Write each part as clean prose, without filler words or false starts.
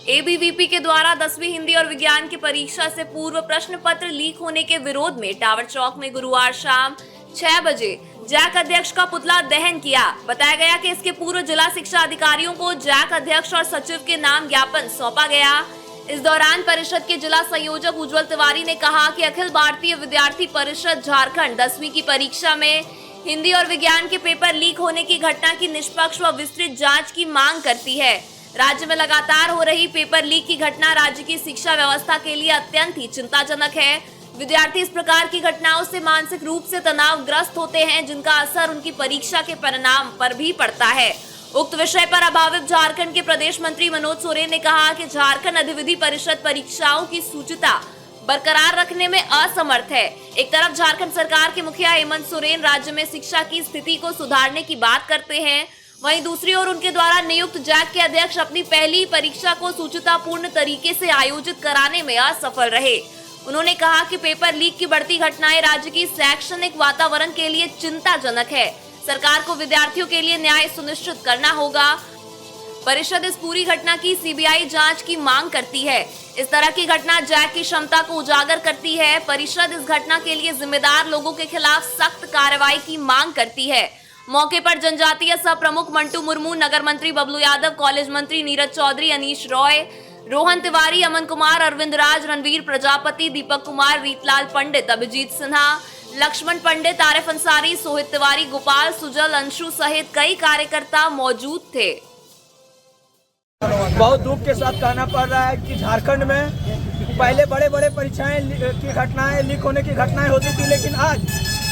ABVP के द्वारा 10वीं हिंदी और विज्ञान की परीक्षा से पूर्व प्रश्न पत्र लीक होने के विरोध में टावर चौक में गुरुवार शाम 6 बजे जैक अध्यक्ष का पुतला दहन किया। बताया गया कि इसके पूर्व जिला शिक्षा अधिकारियों को जैक अध्यक्ष और सचिव के नाम ज्ञापन सौंपा गया। इस दौरान परिषद के जिला संयोजक उज्जवल तिवारी ने कहा कि अखिल भारतीय विद्यार्थी परिषद झारखंड 10वीं की परीक्षा में हिंदी और विज्ञान के पेपर लीक होने की घटना की निष्पक्ष व विस्तृत जांच की मांग करती है। राज्य में लगातार हो रही पेपर लीक की घटना राज्य की शिक्षा व्यवस्था के लिए अत्यंत ही चिंताजनक है। विद्यार्थी इस प्रकार की घटनाओं से मानसिक रूप से तनावग्रस्त होते हैं, जिनका असर उनकी परीक्षा के परिणाम पर भी पड़ता है। उक्त विषय पर अभावित झारखंड के प्रदेश मंत्री मनोज सोरेन ने कहा कि झारखंड अधिविधि परिषद परीक्षाओं की शुचिता बरकरार रखने में असमर्थ है। एक तरफ झारखंड सरकार के मुखिया हेमंत सोरेन राज्य में शिक्षा की स्थिति को सुधारने की बात करते हैं, वहीं दूसरी ओर उनके द्वारा नियुक्त जैक के अध्यक्ष अपनी पहली परीक्षा को शुचितापूर्ण तरीके से आयोजित कराने में असफल रहे। उन्होंने कहा कि पेपर लीक की बढ़ती घटनाएं राज्य की शैक्षणिक वातावरण के लिए चिंताजनक है। सरकार को विद्यार्थियों के लिए न्याय सुनिश्चित करना होगा। परिषद इस पूरी घटना की सीबीआई जांच की मांग करती है। इस तरह की घटना जैक की क्षमता को उजागर करती है। परिषद इस घटना के लिए जिम्मेदार लोगों के खिलाफ सख्त कार्रवाई की मांग करती है। मौके पर जनजातीय सह प्रमुख मंटू मुर्मू, नगर मंत्री बबलू यादव, कॉलेज मंत्री नीरज चौधरी, अनीश रॉय, रोहन तिवारी, अमन कुमार, अरविंद राज, रणवीर प्रजापति, दीपक कुमार, रीतलाल पंडित, अभिजीत सिन्हा, लक्ष्मण पंडित, आरिफ अंसारी, सोहित तिवारी, गोपाल, सुजल, अंशु सहित कई कार्यकर्ता मौजूद थे। बहुत दुख के साथ कहना पड़ रहा है कि झारखंड में पहले बड़े बड़े परीक्षाएं की घटनाएं लीक होने की घटनाएं होती थी, लेकिन आज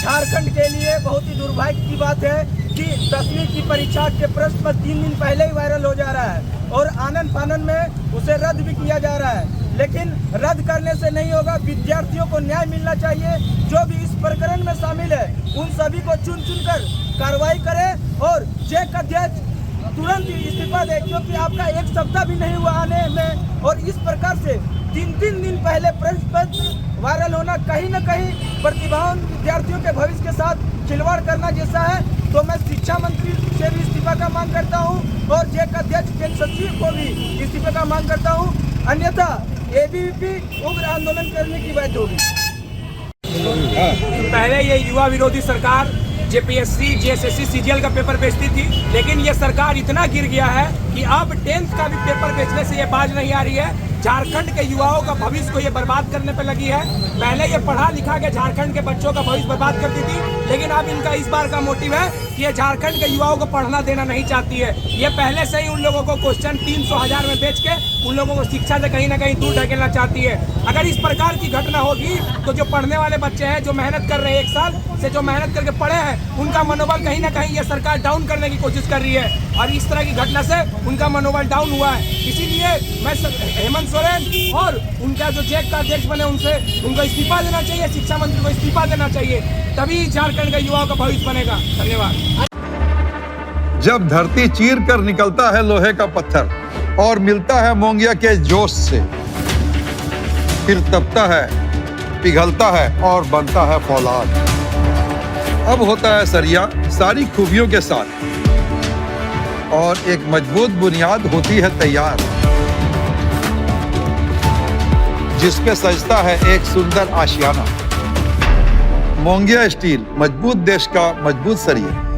झारखंड के लिए बहुत ही दुर्भाग्य की बात है कि 10वीं की परीक्षा के प्रश्न पत्र 3 दिन पहले ही वायरल हो जा रहा है और आनन फानन में उसे रद्द भी किया जा रहा है। लेकिन रद्द करने से नहीं होगा, विद्यार्थियों को न्याय मिलना चाहिए। जो भी इस प्रकरण में शामिल है उन सभी को चुन कर कार्रवाई करे और जैक अध्यक्ष तुरंत इस्तीफा दे, क्योंकि आपका एक सप्ताह भी नहीं हुआ आने में और इस प्रकार से 3 दिन पहले प्रश्न पत्र वायरल होना कहीं न कहीं प्रतिभावान विद्यार्थियों के भविष्य के साथ खिलवाड़ करना जैसा है। तो मैं शिक्षा मंत्री से भी इस्तीफा का मांग करता हूं और जैक अध्यक्ष केंद्र सचिव को भी इस्तीफा का मांग करता हूं, अन्यथा एबीवीपी उग्र आंदोलन करने की बात होगी। पहले ये युवा विरोधी सरकार जेपीएससी, जेएसएससी, सीजीएल का पेपर बेचती थी, लेकिन ये सरकार इतना गिर गया है कि अब 10th का भी पेपर बेचने से ये बाज नहीं आ रही है। झारखंड के युवाओं का भविष्य को ये बर्बाद करने पे लगी है। पहले ये पढ़ा लिखा के झारखंड के बच्चों का भविष्य बर्बाद करती थी, लेकिन अब इनका इस बार का मोटिव है कि ये झारखंड के युवाओं को पढ़ना देना नहीं चाहती है। ये पहले से ही उन लोगों को क्वेश्चन 300,000 में बेच के उन लोगों को शिक्षा से कहीं ना कहीं दूर ढकेलना चाहती है। अगर इस प्रकार की घटना होगी तो जो पढ़ने वाले बच्चे हैं, जो मेहनत कर रहे हैं, 1 साल से जो मेहनत करके पढ़े हैं, उनका मनोबल कहीं ना कहीं ये सरकार डाउन करने की कोशिश कर रही है और इस तरह की घटना से उनका मनोबल डाउन हुआ है। इसीलिए मैं हेमंत सोरेन और उनका जो जैक का अध्यक्ष बने उनको इस्तीफा देना चाहिए, शिक्षा मंत्री को इस्तीफा देना चाहिए, तभी झारखंड के युवाओं का भविष्य बनेगा। धन्यवाद। जब धरती चीर कर निकलता है लोहे का पत्थर और मिलता है मोंगिया के जोश से, फिर तपता है, पिघलता है और बनता है फौलाद। अब होता है सरिया सारी खूबियों के साथ और एक मजबूत बुनियाद होती है तैयार, जिस पे सजता है एक सुंदर आशियाना। मोंगिया स्टील, मजबूत देश का मजबूत सरिया।